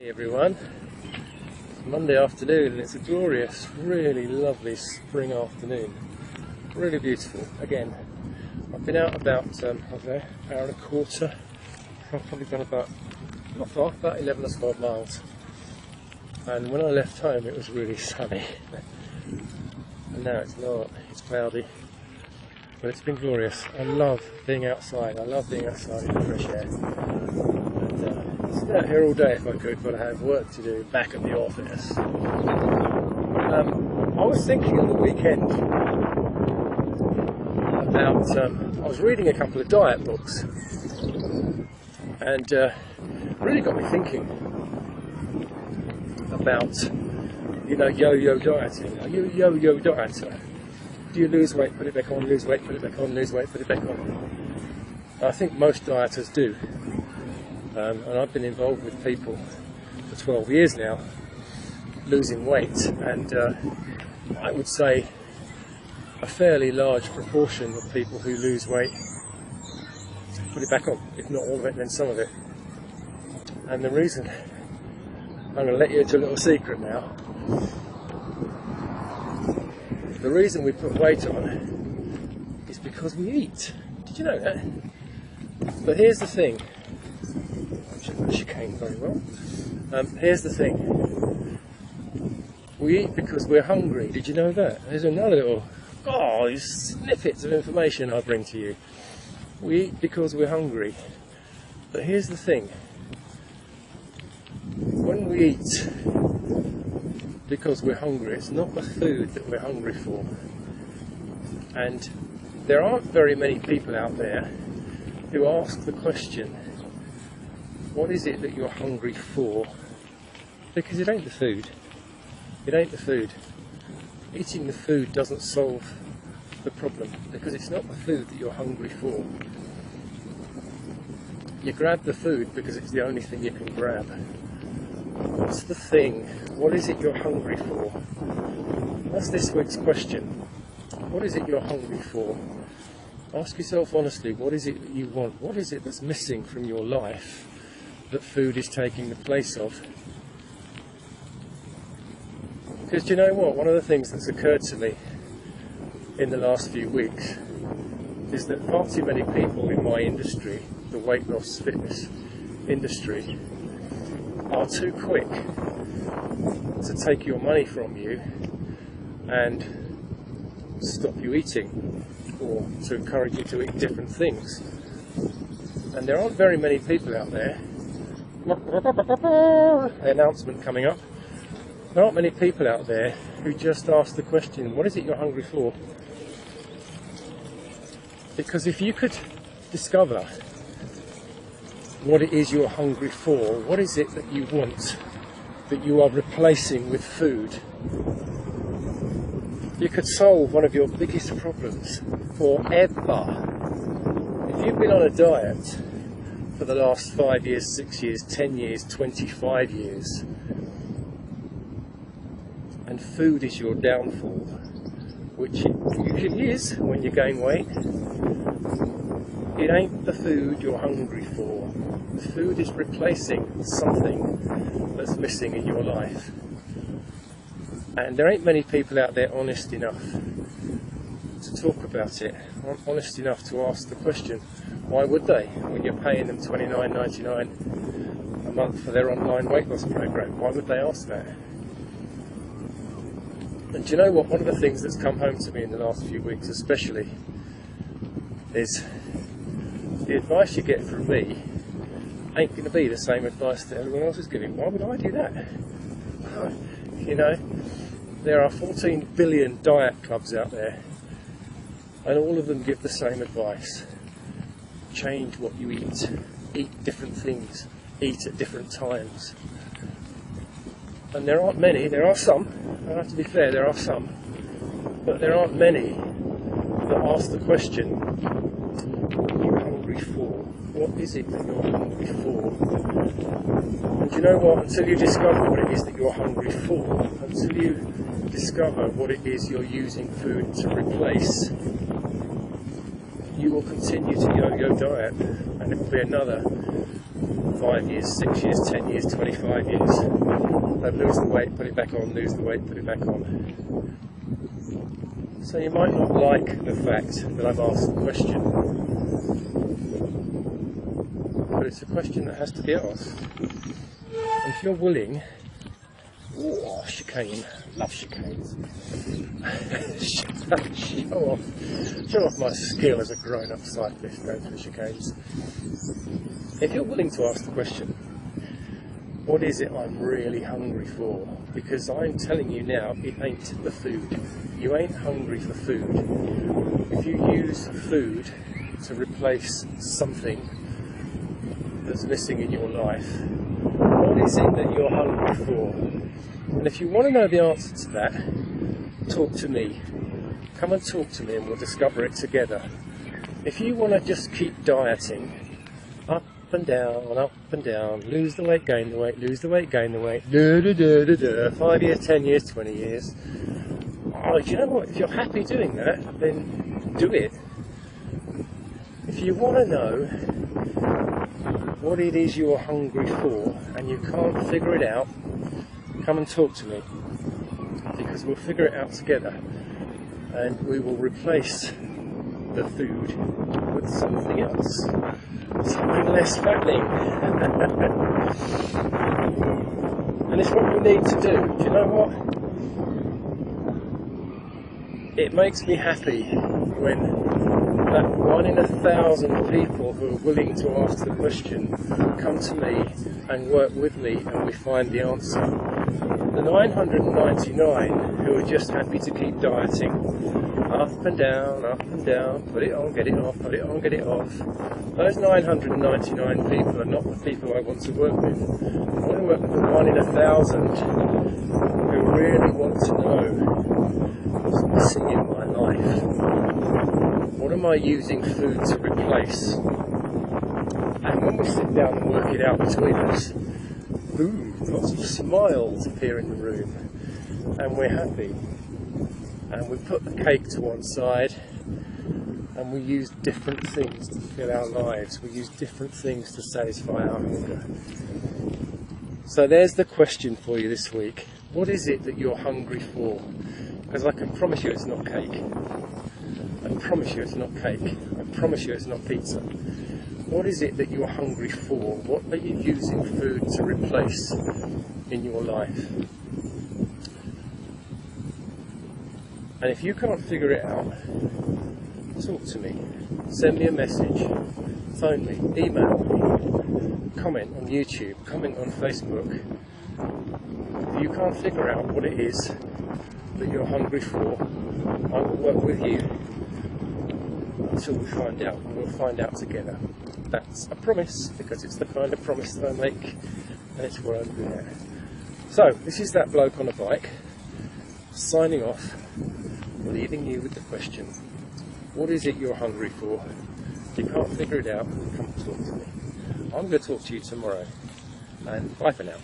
Hey everyone, it's Monday afternoon and it's a glorious, really lovely spring afternoon. Really beautiful. Again, I've been out about, I don't know, hour and a quarter. I've probably gone about, not far, about 11 or 12 miles. And when I left home it was really sunny. And now it's not, it's cloudy. But it's been glorious. I love being outside. I love being outside in the fresh air. And I'd stay out here all day if I could, but I have work to do back at the office. I was thinking on the weekend about, I was reading a couple of diet books, and really got me thinking about, you know, yo-yo dieting. Are you a yo-yo dieter? Do you lose weight, put it back on, lose weight, put it back on, lose weight, put it back on? I think most dieters do. And I've been involved with people for 12 years now, losing weight, and I would say a fairly large proportion of people who lose weight put it back on, if not all of it, then some of it. And the reason, I'm going to let you into a little secret now. The reason we put weight on is because we eat. Did you know that? But here's the thing. She came very well. Here's the thing. We eat because we're hungry. Did you know that? There's another little, these snippets of information I bring to you. We eat because we're hungry. But here's the thing. When we eat because we're hungry, it's not the food that we're hungry for. And there aren't very many people out there who ask the question, what is it that you're hungry for? Because it ain't the food. It ain't the food. Eating the food doesn't solve the problem, because it's not the food that you're hungry for. You grab the food because it's the only thing you can grab. What's the thing? What is it you're hungry for? That's this week's question. What is it you're hungry for? Ask yourself honestly, what is it that you want? What is it that's missing from your life that food is taking the place of? Because do you know what? One of the things that's occurred to me in the last few weeks is that far too many people in my industry, the weight loss fitness industry, are too quick to take your money from you and stop you eating, or to encourage you to eat different things. And there aren't very many people out there, announcement coming up, there aren't many people out there who just ask the question, what is it you're hungry for? Because if you could discover what it is you're hungry for, what is it that you want that you are replacing with food, you could solve one of your biggest problems forever. If you've been on a diet for the last 5 years, 6 years, 10 years, 25 years, and food is your downfall, which it usually is when you gain weight, it ain't the food you're hungry for. The food is replacing something that's missing in your life. And there ain't many people out there honest enough to talk about it, honest enough to ask the question, why would they, when you're paying them $29.99 a month for their online weight loss program? Why would they ask that? And do you know what? One of the things that's come home to me in the last few weeks especially is the advice you get from me ain't going to be the same advice that everyone else is giving. Why would I do that? You know, there are 14 billion diet clubs out there, and all of them give the same advice. Change what you eat. Eat different things. Eat at different times. And there aren't many, there are some, I have to be fair, there are some, but there aren't many that ask the question, what are you hungry for? What is it that you're hungry for? And you know what, until you discover what it is that you're hungry for, until you discover what it is you're using food to replace, you will continue to yo-yo diet, and it will be another 5 years, 6 years, 10 years, 25 years. They'd lose the weight, put it back on, lose the weight, put it back on. So you might not like the fact that I've asked the question, but it's a question that has to be asked. And if you're willing, chicane, love chicanes. Show off my skill as a grown-up cyclist going through chicanes. If you're willing to ask the question, what is it I'm really hungry for? Because I'm telling you now, it ain't the food. You ain't hungry for food. If you use food to replace something that's missing in your life, what is it that you're hungry for? And if you want to know the answer to that, talk to me. Come and talk to me and we'll discover it together. If you want to just keep dieting, up and down, lose the weight, gain the weight, lose the weight, gain the weight, 5 years, 10 years, 20 years. Oh, do you know what? If you're happy doing that, then do it. If you want to know what it is you're hungry for and you can't figure it out, come and talk to me, because we'll figure it out together and we will replace the food with something else, something less fattening. And it's what we need to do. Do you know what? It makes me happy when that 1 in 1,000 people who are willing to ask the question come to me and work with me and we find the answer. The 999 who are just happy to keep dieting, up and down, put it on, get it off, put it on, get it off. Those 999 people are not the people I want to work with. I want to work with the 1 in 1,000 who really want to know what's missing in my life. What am I using food to replace? And when we sit down and work it out between us, boom, lots of smiles appear in the room, and we're happy. And we put the cake to one side, and we use different things to fill our lives. We use different things to satisfy our hunger. So there's the question for you this week. What is it that you're hungry for? Because I can promise you it's not cake. I promise you it's not cake. I promise you it's not pizza. What is it that you're hungry for? What are you using food to replace in your life? And if you can't figure it out, talk to me. Send me a message. Phone me. Email me. Comment on YouTube. Comment on Facebook. If you can't figure out what it is that you're hungry for, I will work with you until we find out. We'll find out together. That's a promise, because it's the kind of promise that I make, and it's what I'm good at. So, this is that bloke on a bike, signing off, leaving you with the question, what is it you're hungry for? If you can't figure it out, come talk to me. I'm going to talk to you tomorrow, and bye for now.